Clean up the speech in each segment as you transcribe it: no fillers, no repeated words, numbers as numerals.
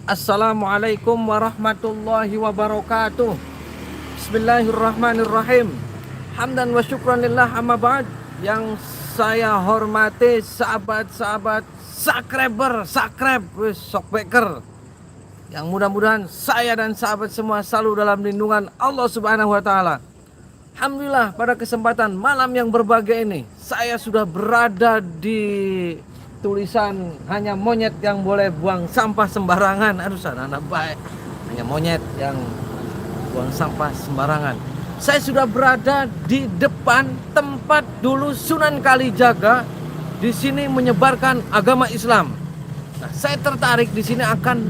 Assalamualaikum warahmatullahi wabarakatuh. Bismillahirrahmanirrahim. Hamdan wa syukran lillah amma ba'd. Yang saya hormati sahabat-sahabat shockbreaker, yang mudah-mudahan saya dan sahabat semua selalu dalam lindungan Allah Subhanahu wa taala. Alhamdulillah, pada kesempatan malam yang berbahagia ini saya sudah berada di tulisan hanya monyet yang boleh buang sampah sembarangan. Aduh, anak baik. Hanya monyet yang buang sampah sembarangan. Saya sudah berada di depan tempat dulu Sunan Kalijaga di sini menyebarkan agama Islam. Nah, saya tertarik di sini akan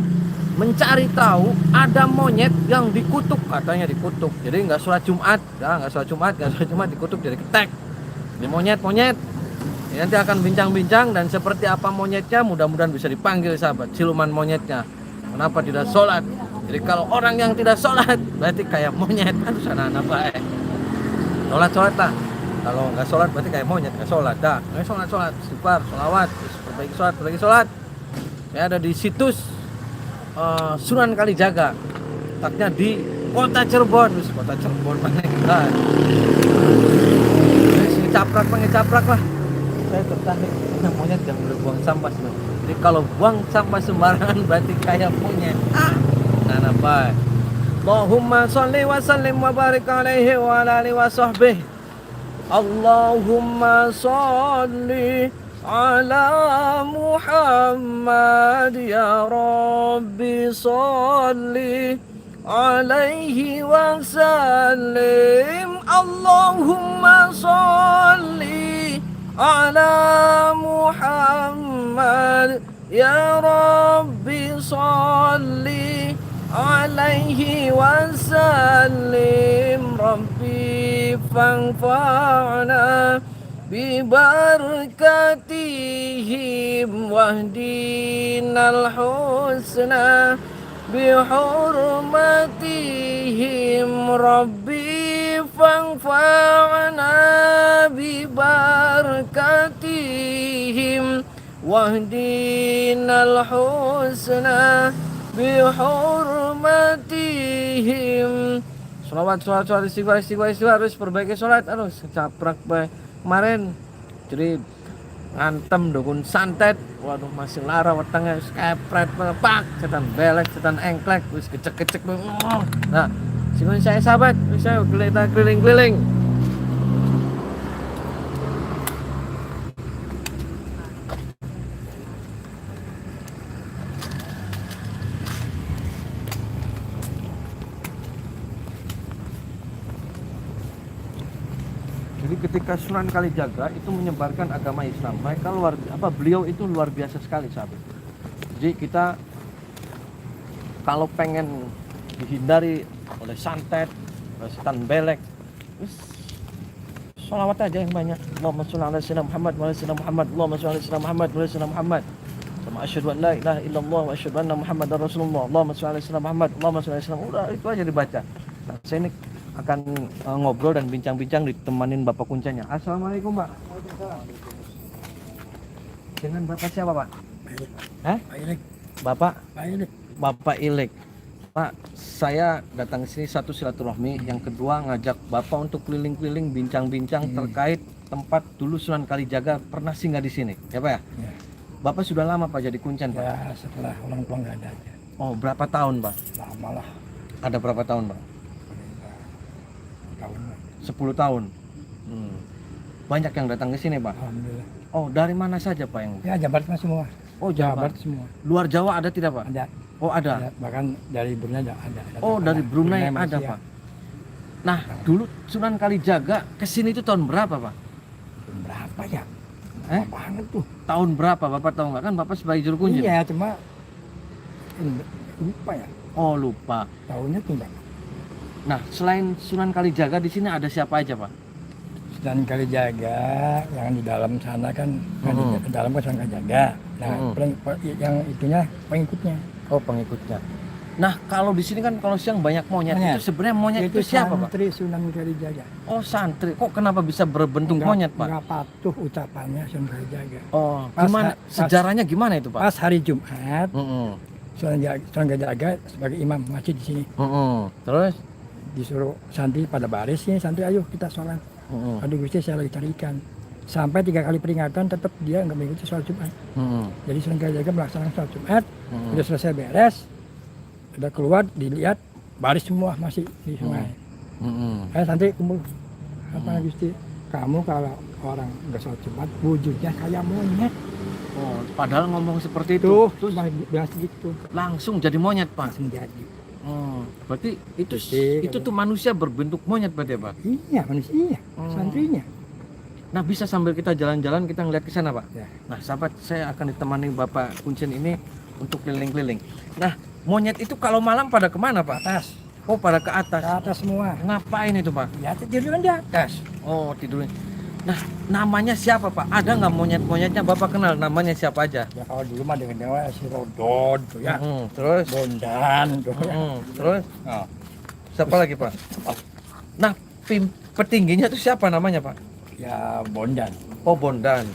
mencari tahu ada monyet yang dikutuk, katanya dikutuk. Jadi nggak sholat Jumat, nggak sholat Jumat dikutuk jadi ketek. Ini monyet. Nanti akan bincang-bincang dan seperti apa monyetnya, mudah-mudahan bisa dipanggil sahabat siluman monyetnya. Kenapa tidak sholat? Jadi kalau orang yang tidak sholat berarti kayak monyet. Aduh, anak baik. Sholat lah. Kalau nggak sholat berarti kayak monyet, nggak sholat. Dah, nggak sholat, istighfar, sholawat, perbaiki sholat. Saya ada di situs Sunan Kalijaga, letaknya di Kota Cirebon. Kota Cirebon mana kita? Sini caprak lah. Saya tertarik karena monyet yang boleh buang sampah sembarangan. Jadi kalau buang sampah sembarangan berarti kayak monyet. Nah, baik. Allahumma sholli wa sallim wa barik alaihi wa ala alihi wa sahbihi. Allahumma sholli ala Muhammad ya Rabbi sholli alaihi wa sallim. Allahumma sholli ala Muhammad ya Rabbi sholli alaihi wa sallim. Rabbi fanfa'na bi barakatihim wahdinal husna bi hurmatihim. Rabbi fanfa'na bi barakatihim wahdinal husna bi hurmatihim. Sholawat istighfar harus perbaiki sholat. Aduh, caprak baik kemarin jadi ngantem dukun santet. Waduh, masih lara wetenge kepret pak setan belek setan engklek wis kecek nah sing saya sahabat saya keliling-keliling. Jadi ketika Sunan Kalijaga itu menyebarkan agama Islam, beliau itu luar biasa sekali sahabat. Jadi kita kalau pengen dihindari oleh santet, oleh setan belek, sholawat aja yang banyak. Allahumma sholli ala sayyidina Muhammad wa ala sayyidina Muhammad. Allahumma sholli ala sayyidina Muhammad wa ala sayyidina Muhammad. Sama asyhadu an la ilaha illallah wa asyhadu anna Muhammadar Rasulullah. Allahumma sholli ala sayyidina Muhammad. Allahumma sholli ala sayyidina Muhammad. Udah itu aja dibaca. Nah, saya ini akan ngobrol dan bincang-bincang ditemanin Bapak Kuncanya. Assalamualaikum, Pak. Dengan Bapak siapa, Pak? Pak Ilik. Bapak Ilik. Pak, saya datang ke sini satu silaturahmi, yang kedua ngajak Bapak untuk keliling-keliling bincang-bincang terkait tempat dulu Sunan Kalijaga pernah singgah di sini. Ya, Pak ya? Ya. Bapak sudah lama Pak jadi kuncen, Pak? Ya, setelah orang tua nggak ada. Oh, berapa tahun, Pak? Lama lah. Ada berapa tahun, Pak? 10 tahun. Banyak yang datang ke sini, Pak? Alhamdulillah. Oh, dari mana saja, Pak, yang? Ya, Jawa Barat semua. Oh, Jawa Barat semua. Luar Jawa ada tidak, Pak? Ada. Oh, ada. Bahkan dari Brunei ada. Oh, dari Brunei ada, Pak. Nah, dulu Sunan Kalijaga ke sini itu tahun berapa, Pak? Berapa ya? Banget tuh. Tahun berapa, Bapak tahu nggak? Kan Bapak sebagai juru kunci. Iya, cuma lupa ya. Oh, lupa. Tahunnya tuh enggak. Nah, selain Sunan Kalijaga di sini ada siapa aja, Pak? Sunan Kalijaga yang di dalam sana kan, di dalam kan Sunan Kalijaga. Nah, yang itunya pengikutnya. Oh, pengikutnya. Nah, kalau di sini kan kalau siang banyak monyet. Itu sebenarnya monyet itu siapa, Pak? Santri Sunan Kalijaga. Oh, santri. Kok kenapa bisa berbentuk monyet, Pak? Enggak patuh ucapannya Sunan Kalijaga. Oh, gimana sejarahnya gimana itu, Pak? Pas hari Jumat, Serangga Jaga sebagai imam masjid di sini. Terus? Disuruh santri pada baris ya, santri ayo kita sholat. Aduh Gusti saya lagi cari ikan. Sampai 3 kali peringatan tetap dia nggak mengikuti sholat Jumat. Jadi Serangga Jaga melaksanakan sholat Jumat, udah selesai beres, udah keluar dilihat baris semua masih di sungai. Santri kumpul, apa Gusti, kamu kalau orang nggak sholat Jumat wujudnya kayak monyet. Oh, padahal ngomong seperti itu. Terus bilang segitu, Langsung jadi monyet, Pak. langsung jadi. Berarti itu Jadi, itu tuh manusia berbentuk monyet berarti ya, Pak? Iya manusia, santrinya. Nah, bisa sambil kita jalan-jalan kita ngeliat ke sana, Pak. Ya. Nah, sahabat, saya akan ditemani Bapak Kuncen ini untuk keliling-keliling. Nah, monyet itu kalau malam pada kemana, Pak? Atas, Oh, pada ke atas. ke atas semua. Ngapain itu, Pak? Ya tiduran di atas. Oh, tidurin. Nah, namanya siapa, Pak? Ada nggak monyet-monyetnya Bapak kenal? Namanya siapa aja? Ya kalau dulu mah dengan dewa si Rodon tuh ya, Terus? Bondan tuh ya. Terus? Oh, Siapa lagi, Pak? Nah, petingginya itu siapa namanya, Pak? ya Bondan. Oh, Bondan.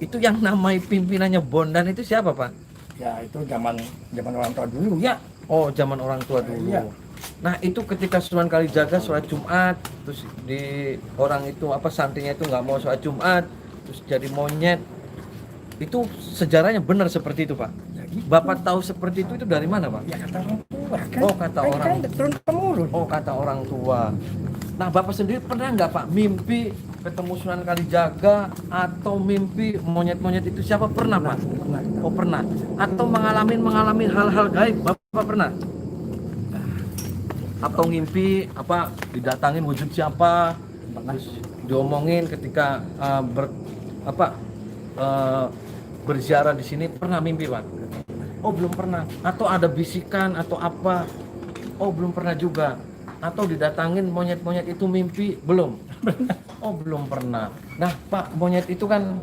Itu yang namai pimpinannya Bondan itu siapa, Pak? Ya itu zaman orang tua dulu ya. Oh, zaman orang tua dulu. Iya. Nah, itu ketika Sunan Kalijaga sholat Jumat, terus di orang itu santrinya itu nggak mau sholat Jumat, terus jadi monyet. Itu sejarahnya benar seperti itu, Pak. Ya gitu. Bapak tahu seperti itu dari mana, Pak? Ya kata orang tua kan. Oh, kata orang. Kan turun temurun. Oh, kata orang tua. Nah, Bapak sendiri pernah nggak, Pak, mimpi ketemu Sunan Kalijaga atau mimpi monyet-monyet itu siapa? Pernah, Pak? Pernah. Oh, pernah. Atau mengalami hal-hal gaib, Bapak pernah? Atau ngimpi didatangin wujud siapa? Terus diomongin ketika berziarah di sini, pernah mimpi, Pak? Oh, belum pernah. Atau ada bisikan atau apa? Oh, belum pernah juga. Atau didatangin monyet-monyet itu mimpi? Belum. Oh, belum pernah. Nah, Pak, monyet itu kan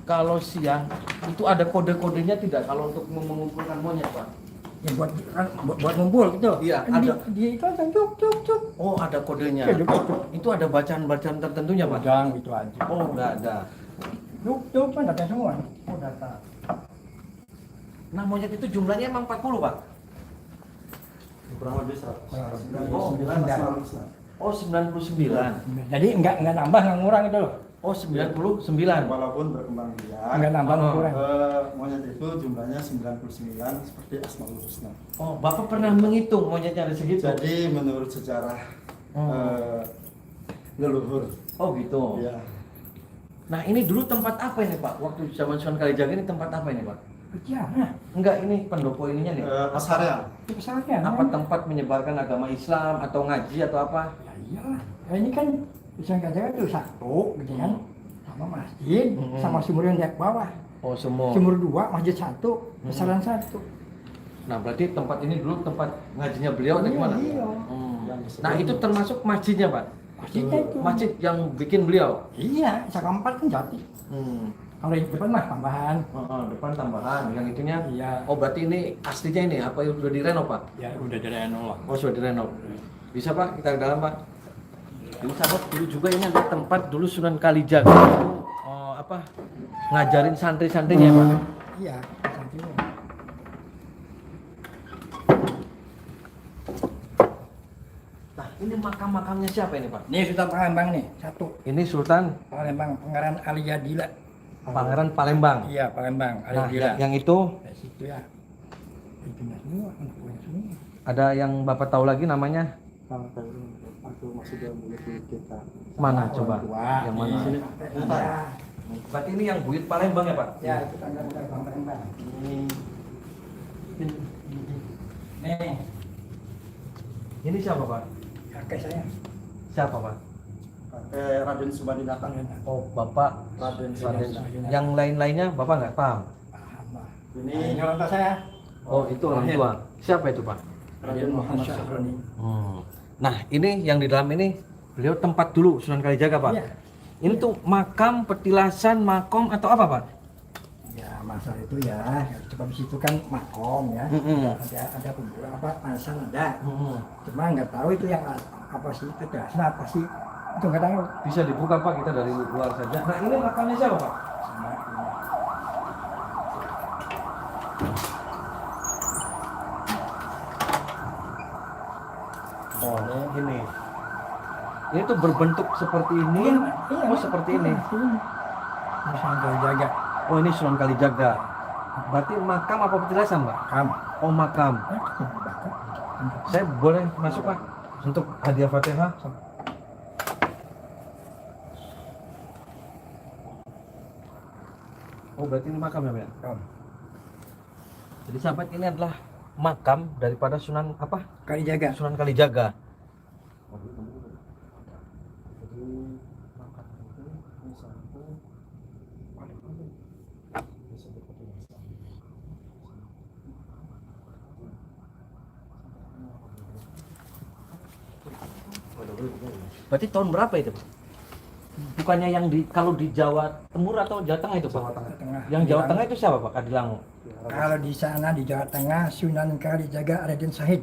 kalau siang itu ada kode-kodenya tidak kalau untuk mengumpulkan monyet, Pak? Ya buat ngumpul gitu. Iya, Kan ada. dia itu kan cuk. Oh, ada kodenya. Ya, cuk. Itu ada bacaan-bacaan tertentunya, Pak? Jangan gitu aja. Oh, enggak ada. Cuk kan datang semua. Oh, data. Nah, monyet itu jumlahnya emang 40, Pak? Kurang lebih 100. Oh, 99. Oh, 99. Jadi enggak nambah nggak ngurang itu loh. Oh, 99. Walaupun berkembang biak, Enggak nambah nggak ngurang. monyet itu jumlahnya 99 seperti Asmaul Husna. Oh, Bapak pernah menghitung monyetnya ada segitu? Jadi menurut sejarah leluhur. Oh, gitu. Ya, Nah, ini dulu tempat apa ini, Pak? Waktu zaman Sunan Kalijaga ini tempat apa ini, Pak? Bicara. Enggak, ini pendopo ininya nih. pesarian. Itu pesantren. Apa tempat menyebarkan agama Islam atau ngaji atau apa? Ya iyalah. Ya ini kan bisa Jaga itu satu gitu kan. Sama masjid, sama sumur yang di bawah. Oh, semua. Sumur 2, masjid 1, pesantren 1. Nah, berarti tempat ini dulu tempat ngajinya beliau atau Iya, gimana? iya. Nah, itu termasuk masjidnya, Pak? Masjidnya itu. Masjid yang bikin beliau? Iya, Saka 4 kan jadi. Kalau yang depan mah tambahan. Depan tambahan, yang itunya? Iya. Oh, berarti ini aslinya ini apa yang sudah direnov, Pak? Ya udah dari lah. Oh, sudah direnov. Bisa, Pak, kita ke dalam, Pak. Ini sahabat, dulu juga ini ada tempat dulu Sunan Kalijaga itu ngajarin santri-santrinya, Pak. Iya, santrinya. Nah, ini makam-makamnya siapa ini, Pak? Ini Sultan Palembang nih, satu. Ini Sultan Palembang, Pangeran Aliyadila. Pangeran Palembang. Iya, Palembang, Nah, Aliyadila. yang itu Dari situ ya. Itu semua, anak buahnya semua. ada yang Bapak tahu lagi namanya? Waktu masih dalam mulut kita. Mana coba? Tua. Yang mana? Sini. Iya. Berarti ini yang Buyut Palembang ya, Pak? Ya, itu tangga Palembang. Nih, Ini siapa, Pak? kakek saya. Siapa, Pak? Raden Subadinatang. Oh, Bapak Raden Raden. Subadinatang. Yang lain-lainnya Bapak nggak paham? Paham lah. Ini Ini orang tua saya. Oh, itu orang tua. Siapa itu, Pak? Raden Muhammad Syahroni. Nah, ini yang di dalam ini beliau tempat dulu Sunan Kalijaga, Pak. Iya. Ini tuh makam, petilasan, makom atau apa, Pak? Ya, masa itu ya, coba di situ kan makom ya. Ada kuburan apa, pasan ada. Cuma nggak tahu itu yang apa sih itu dasar apa sih itu nggak tahu. Bisa dibuka, Pak, kita dari luar saja. Nah, ini makamnya siapa, Pak? Sama ini. Ini tuh berbentuk seperti ini. Iya, Oh, seperti ini. Ini Sunan Kalijaga. Oh, ini Sunan Kalijaga. Berarti makam apa petilasan, Pak? Makam. Oh, makam. Saya boleh masuk, Pak? Untuk hadiah Fatihah? Oh, berarti ini makam ya, Pak? Makam. Jadi sahabat, ini adalah makam daripada Sunan apa? Kalijaga. Sunan Kalijaga. Berarti tahun berapa itu, Pak? Bukannya yang kalau di Jawa Timur atau Jawa Tengah itu, Pak? Tengah. Yang Jawa Tengah itu siapa, Pak? Kadilangu. Kalau di sana di Jawa Tengah Sunan Kalijaga Raden Syahid.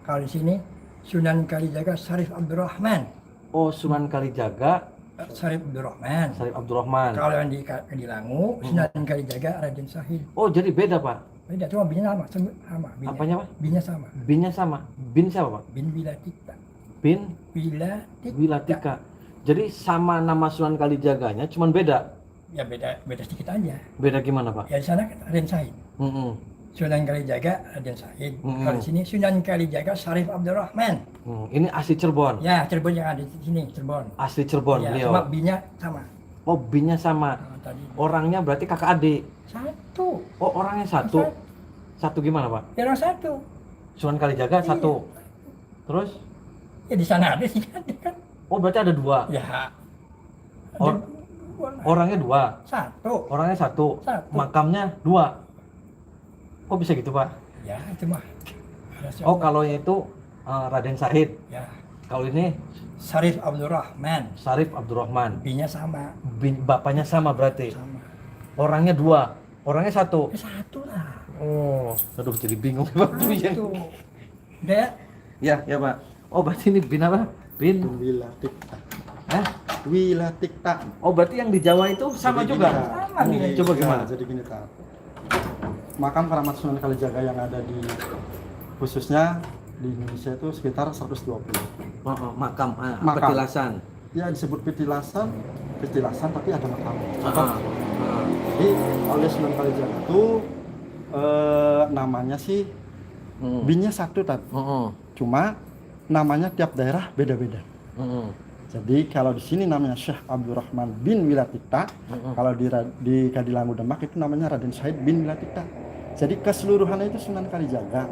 Kalau di sini Sunan Kalijaga Syarif Abdurrahman. Oh, Sunan Kalijaga Syarif Abdurrahman. Syarif Abdurrahman. Kalau yang di Kadilangu Sunan Kalijaga Raden Syahid. Oh, jadi beda, Pak? Beda, cuma binnya sama. Binnya. Apanya, Pak? Binnya sama. Binnya sama. Bin siapa, Pak? Bin Wilatika. Bin Wilatika. Wilatika. Jadi sama nama Sunan Kalijaganya, cuman beda. Ya beda sedikit aja. Beda gimana, Pak? Ya di sana kan Raden Syahid. Mm-mm. Sunan Kalijaga Raden Syahid. Mm-mm. Kalau di sini Sunan Kalijaga Syarif Abdurrahman. Ini asli Cirebon. Ya, Cirebon yang ada di sini, Cirebon. Asli Cirebon Ya, beliau. cuma binnya sama. Oh, binnya sama. Tadi. Orangnya berarti kakak adik. Satu. Oh, orangnya satu. Satu gimana, Pak? Ya orang satu. Sunan Kalijaga Iya. satu. Terus? Ya di sana ada sih ada kan. Oh, berarti ada dua. Ya. Ada Or- dua lah. Orangnya dua. Satu. Orangnya satu. Satu. Makamnya dua. Kok bisa gitu, Pak? Ya itu mah. Oh, kalau yang itu Raden Syahid. Ya. Kalau ini Syarif Abdurrahman. Syarif Abdurrahman. Binnya sama. Bapaknya sama berarti. Sama. Orangnya dua. Orangnya satu. Ya satu lah. Oh, aduh jadi bingung Pak. Satu. Udah. Ya, ya, Pak. Oh, berarti ini bin apa? Bin. Wilatikta. Hah? Wilatikta. Oh, berarti yang di Jawa itu sama Jadi juga. gini, Kak. Sama nih. Jadi, Coba ya, gimana? Jadi gini, Kak. Makam keramat Sunan Kalijaga yang ada di khususnya di Indonesia itu sekitar 120. Makam, Makam. petilasan. Ya disebut petilasan tapi ada makam. Ah, Jadi oleh Sunan Kalijaga itu namanya sih binnya satu tapi cuma namanya tiap daerah beda-beda. Jadi kalau di sini namanya Syekh Abdurrahman bin Wilatikta, kalau di Kadilangu Demak itu namanya Raden Syahid bin Wilatikta. Jadi keseluruhannya itu Sunan Kalijaga,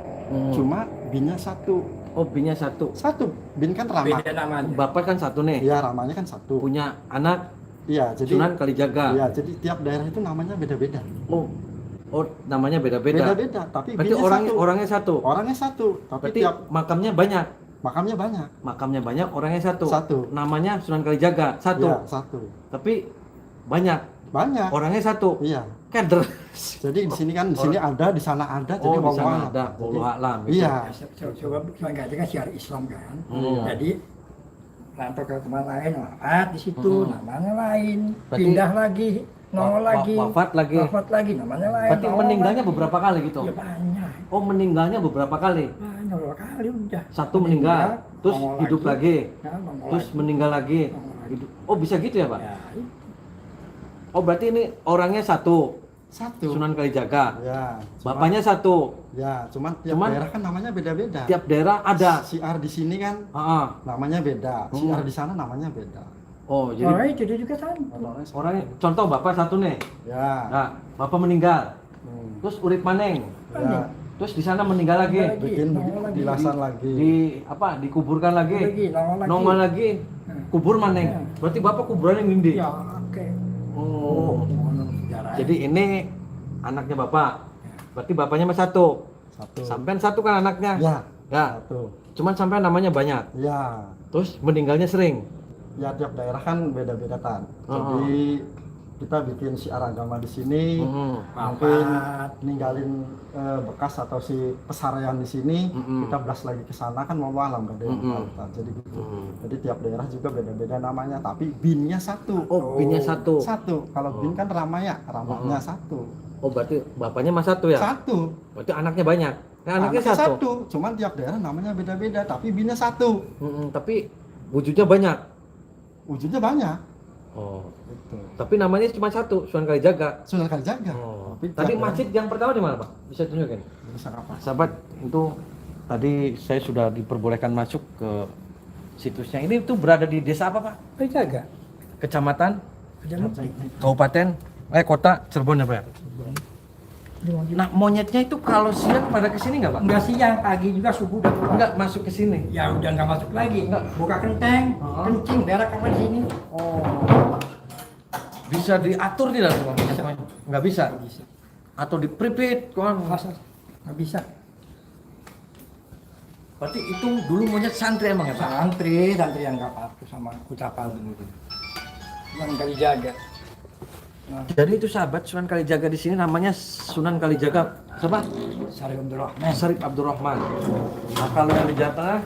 cuma binnya satu. Oh, binnya satu. Satu, bin kan Rama. Beda namanya. Bapak kan satu nih. Iya, Ramanya kan satu. Punya anak Iya, jadi Sunan Kalijaga. Iya, jadi tiap daerah itu namanya beda-beda. Oh, namanya beda-beda. Beda-beda, tapi Berarti binnya satu. orangnya satu. Orangnya satu, tapi Berarti tiap makamnya banyak. makamnya banyak. Makamnya banyak, orangnya satu. Satu. Namanya Sunan Kalijaga, satu. Iya, satu. Tapi banyak. Banyak. Orangnya satu. Iya. Keder. Jadi di sini kan, di sini ada, di sana ada, jadi Oh, di wallahu sana alam. ada. Jadi, Wallahu alam. Iya. Coba Sunan Kalijaga siar Islam kan. Hmm. Jadi rantau ke tempat lain, wafat di situ, namanya lain. Berarti Pindah lagi, nongol lagi. wafat lagi. Wafat lagi, namanya lain. Berarti nongol meninggalnya lagi. beberapa kali gitu. Ya banyak. Oh, meninggalnya beberapa kali. Banyak beberapa kali udah. Satu meninggal, terus nongol hidup lagi, Ya, nongol terus lagi. meninggal lagi. Nongol lagi. Hidup. Oh, bisa gitu ya, Pak? Ya, itu. Oh, berarti ini orangnya satu. Satu. Sunan Kalijaga. Ya. Bapaknya satu. Ya, cuman tiap Cuman- daerah kan namanya beda-beda. Tiap daerah ada. Siar di sini kan Ah. namanya beda. Siar di sana namanya beda. Oh, jadi Orang itu dia juga sama. orangnya contoh Bapak satu nih. Ya. Nah, Bapak meninggal. Hmm. Terus urip maneng. Ya. Terus di sana meninggal lagi. Meninggal lagi. Bikin nongol lagi. bilasan lagi. Dikuburkan lagi. Nongol lagi. Nongol lagi. Kubur maneng. Ya. Berarti Bapak kuburan yang gede. Ya, oke. Oh. Sejarah. Jadi ini anaknya Bapak. Berarti bapaknya masih satu. Satu. Sampean satu kan anaknya? Ya. Ya. Satu. Cuman sampean namanya banyak. Ya. Terus meninggalnya sering. Ya tiap daerah kan beda-beda kan. Oh. Jadi kita bikin siar agama di sini. Mungkin ninggalin bekas atau si pesarian di sini, kita blast lagi ke sana kan mau alam gak ada yang tahu. Jadi gitu. Jadi tiap daerah juga beda-beda namanya, tapi binnya satu. Oh, binnya satu. Satu. Kalau bin kan ramanya satu. Oh, berarti bapaknya mas satu ya? Satu. Berarti anaknya banyak. Nah, anaknya satu. Cuman tiap daerah namanya beda-beda, tapi binnya satu. Tapi Wujudnya banyak. Wujudnya banyak. Oh. Gitu. Tapi namanya cuma satu, Sunan Kalijaga. Sunan Kalijaga. Oh. Tapi Tadi tiap masjid yang pertama di mana, Pak? Bisa tunjukin? daerah bisa apa? Sahabat, itu tadi saya sudah diperbolehkan masuk ke situsnya. Ini tuh berada di desa apa, Pak? Kalijaga. Kecamatan, Ada kabupaten, kota Cirebon ya, Pak? Nah, monyetnya itu kalau siang pada kesini nggak, Pak? Enggak siang, pagi juga subuh udah keluar. Nggak masuk ke sini. Ya udah nggak masuk lagi. Nggak. Buka kenteng, kencing, berak apa di sini. Oh. Bisa diatur tidak tuh, Pak? Nggak bisa. Bisa. Atau dipripit, kan? Nggak bisa. Berarti itu dulu monyet santri emang ya, Pak? Santri yang nggak patuh sama ucapan itu. Sunan Kalijaga. Nah, Jadi itu sahabat Sunan Kalijaga di sini namanya Sunan Kalijaga siapa? Syarif Abdurrahman. Syarif Abdurrahman. Nah, kalau yang di Jawa Tengah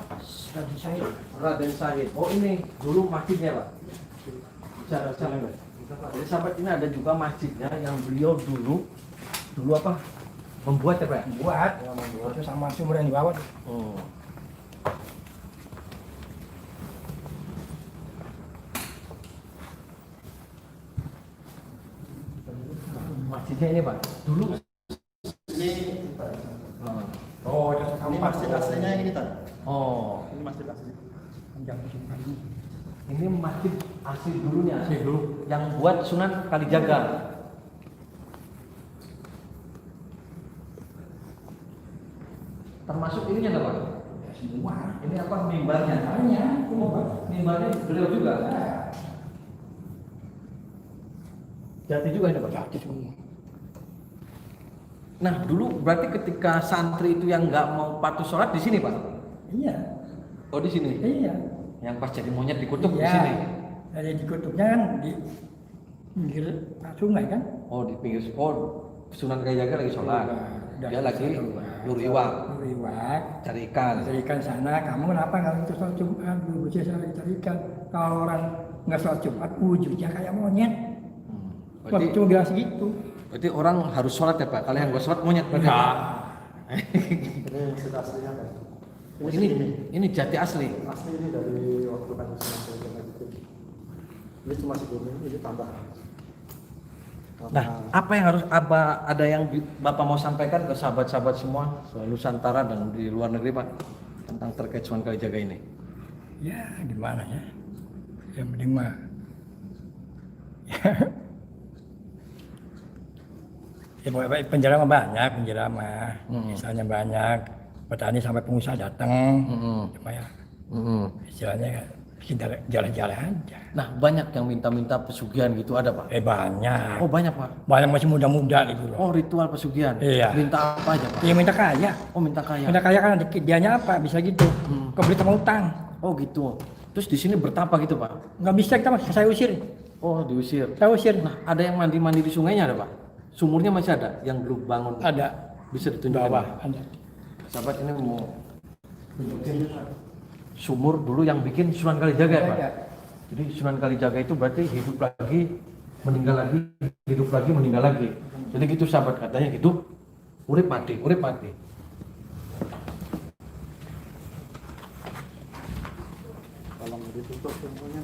Tadi saya Raden Syahid. Oh ini dulu masjidnya, Pak. Cara Enggak. Jadi sahabat ini ada juga masjidnya yang beliau dulu apa? Membuat ya, Pak? buat, itu sama sumur yang di bawah. Oh. Masjidnya ini, Pak. Dulu. Oh, Ini masjid aslinya ini kita. Oh. Ini masjid asli. panjang musim kali. Ini masjid asli dulunya. Asli dulu. Yang buat Sunan Kalijaga. Termasuk ininya nggak, Pak? Ya, semua. Ini apa mimbarnya? Hanya, Mimbarnya beliau juga. Jati juga ini, Pak. jati semua. Nah, dulu berarti ketika santri itu yang nggak mau patuh sholat di sini, Pak? Iya, Oh, di sini. iya. Yang pas jadi monyet dikutuk di Iya. sini. Ada di kutubnya kan di pinggir sungai kan. Oh, di pinggir. Oh, Sunan Kalijaga lagi sholat. Udah Dia lagi keluar. luriwak, Luriwak. cari ikan. Cari ikan sana, kamu kenapa nggak ikut sholat Jumat? Dulu saya cari ikan. Kalau orang nggak sholat Jumat, wujudnya kayak monyet. Waktu Berarti, cuma bilang segitu. berarti orang harus sholat ya, Pak? Kalau yang nggak sholat monyet berarti. Enggak. Ini masjid aslinya kan. Ini jati asli. Asli ini dari waktu kan Sunan Kalijaga bikin. Ini cuma sebelumnya, ini tambahan. Nah, apa yang harus ada yang Bapak mau sampaikan ke sahabat-sahabat semua Nusantara dan di luar negeri, Pak, tentang terkait Sunan Kalijaga ini? Ya, gimana ya? Yang penting mah. Ya, penjara mah banyak, penjara mah. Misalnya banyak. Petani sampai pengusaha datang. Cuma ya, istilahnya kita jalan-jalan aja. Nah, banyak yang minta-minta pesugihan gitu ada, Pak? Banyak. Oh, banyak, Pak. Banyak masih muda-muda gitu loh. Oh, ritual pesugihan. Iya. Minta apa aja, Pak? Dia minta kaya. Oh, minta kaya. Minta kaya kan dianya apa? Bisa gitu. Kebeli sama utang. Oh, gitu. Terus di sini bertapa gitu, Pak? Nggak bisa kita mas, saya usir. Oh, diusir. Saya usir. Nah, ada yang mandi-mandi di sungainya ada, Pak? Sumurnya masih ada yang belum bangun. Ada. Bisa ditunjukkan, Bawah. Pak? Ada. Sahabat ini mau tunjukin sumur dulu yang bikin Sunan Kalijaga, ya, Pak? Jadi Sunan Kalijaga itu berarti hidup lagi, meninggal lagi, hidup lagi, meninggal lagi. Jadi gitu sahabat, katanya hidup, urip mati, urip mati. Tolong ditutup semuanya.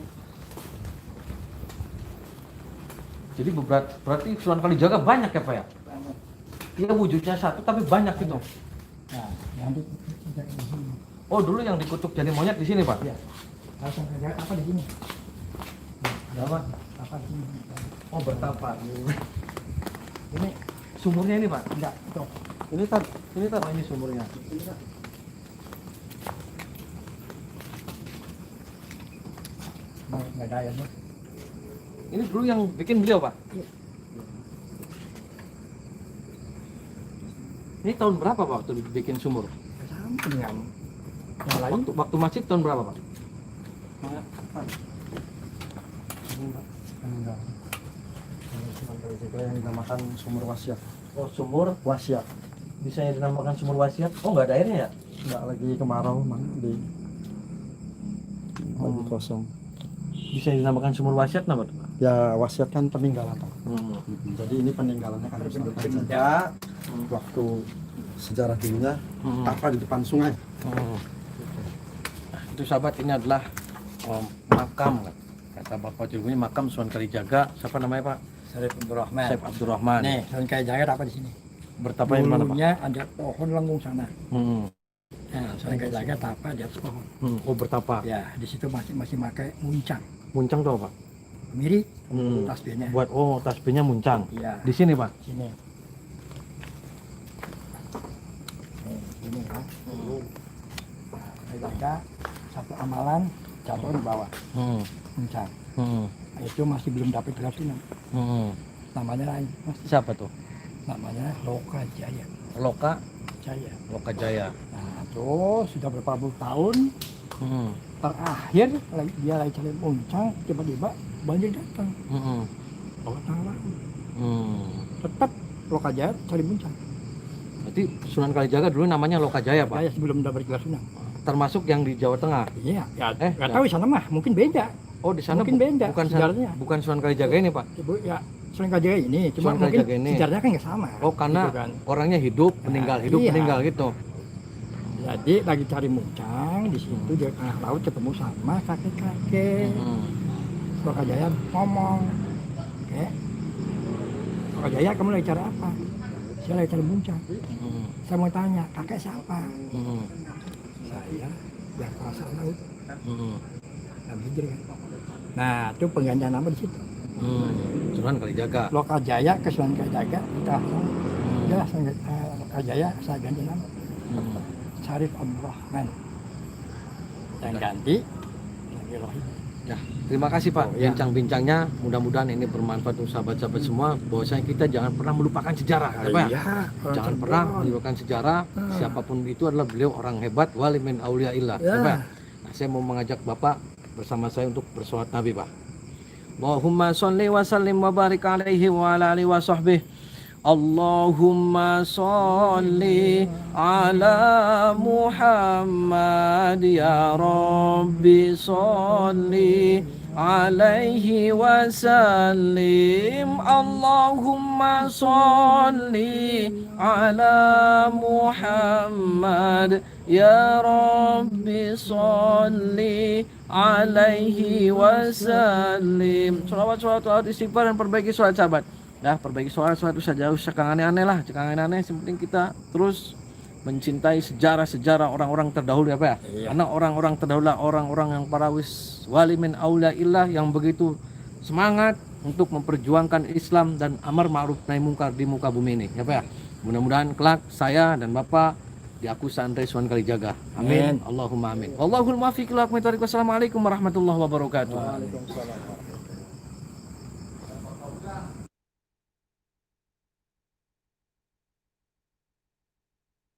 Jadi berarti Sunan Kalijaga banyak ya, Pak ya? Dia wujudnya satu tapi banyak gitu. Nah, yang di sini. Oh, dulu yang dikutuk jadi monyet di sini, Pak? Ya. Langsung kerja apa di sini? Ada apa? Apa di sini? Oh, bertapa. Ini sumurnya ini, Pak? Enggak, itu. Ini tar. Oh, ini sumurnya. Nggak ada airnya. Ini dulu yang bikin beliau, Pak? Iya. Ini tahun berapa, Pak, waktu bikin sumur? Sama dengan yang lain. Waktu masjid tahun berapa, Pak? Enggak. Sunan Kalijaga yang dinamakan sumur wasiat. Oh, sumur Wasiat. bisa dinamakan sumur wasiat. Oh, nggak ada airnya ya? Enggak lagi kemarau, mang di lagi kosong. Bisa dinamakan sumur wasiat kenapa tuh, Pak? Ya wasiat kan peninggalan. Pak. Hmm. Jadi ini peninggalannya kan Sunan Kalijaga waktu sejarah dulunya Hmm. apa di depan sungai. Oh. Nah, itu sahabat, ini adalah makam kan. Kata Bapak Cirebonnya makam Sunan Kalijaga. Siapa namanya Pak? Syarif Abdurrahman. Syekh Abdurrahman. Nih, Sunan Kalijaga apa di sini? Bertapa di mana Pak? Dulunya ada pohon lengkung sana. Hmm. Nah, Sunan Kalijaga tapa di atas pohon. Oh bertapa. Ya, di situ masih pakai muncang. Muncang tuh apa? Mirip Hmm. tasbihnya. Buat tasbihnya muncang. Iya. Di sini Pak. Sini. Nih, sini kan. Nah, Kalijaga satu amalan jatuh di bawah muncang. Nah, itu masih belum dapat gelar Sunan. Namanya lain, Mas. Siapa tuh? Namanya Loka Jaya. Loka Jaya. Nah, terus sudah berapa puluh tahun terakhir dia lagi cari muncang, tiba-tiba banjir datang. Bawah tengah laut. Tetap Loka Jaya cari muncang. Berarti Sunan Kalijaga dulu namanya Loka Jaya Pak. Jaya sebelum dapat gelar Sunan. Termasuk yang di Jawa Tengah. Iya, ya, nggak ya. tahu di sana mah, mungkin beda. Oh di sana Mungkin beda bukan sejarahnya. bukan Sunan Kalijaga ini Pak. Ibu ya Sunan Kalijaga ini, cuma Sunan mungkin Kalijaga ini. sejarahnya kan nggak sama. Oh karena gitu kan. orangnya hidup meninggal iya. gitu. Jadi lagi cari muncang di situ di tengah laut ketemu sama kakek-kakek. Loka Jaya ngomong, "Kek, Loka Jaya kamu lagi cari apa?" "Saya lagi cari muncang." "Saya mau tanya, kakek siapa?" "Saya yang kuasa laut." Nabi Hijri kan. Nah, itu penggantian nama di situ. Sunan Kalijaga. Loka Jaya ke Sunan Kalijaga, kita jelas Loka Jaya saya ganti nama. Syarif Abdurrahman. Yang ganti Syarif Rohim. Ya, terima kasih Pak ya. bincang-bincangnya. Mudah-mudahan ini bermanfaat untuk sahabat-sahabat semua. Bahwasanya kita jangan pernah melupakan sejarah, ya, Pak. Iya, Jangan pernah melupakan sejarah. Siapapun itu adalah beliau orang hebat, wali min auliyaillah. Ya. Ya, Pak. Nah, saya mau mengajak Bapak bersama saya untuk bersolawat Nabi, Pak. Allahumma sholli wa sallim wa barik alaihi wa ala alihi wa sahbihi. Allahumma sholli ala Muhammad ya Rabbi sholli alaihi wa sallim. Allahumma sholli ala Muhammad ya Rabbi sholli alaihi wa sallim. Sholawat istighfar dan perbaiki sholat sahabat. Dah perbaiki sholat itu saja, usah aneh-aneh lah, jangan aneh-aneh. Yang penting kita terus mencintai sejarah-sejarah orang-orang terdahulu ya Pak ya. Iya. Karena orang-orang terdahulu, orang-orang yang para wali min auliyaillah yang begitu semangat untuk memperjuangkan Islam dan amar ma'ruf nahi mungkar di muka bumi ini ya Pak ya. Mudah-mudahan kelak saya dan Bapak diaku santri Sunan Kalijaga. Amin. Allahumma amin. Wallahul muwaffiq ila aqwamit thoriq. Wassalamualaikum warahmatullahi wabarakatuh. Waalaikumsalam.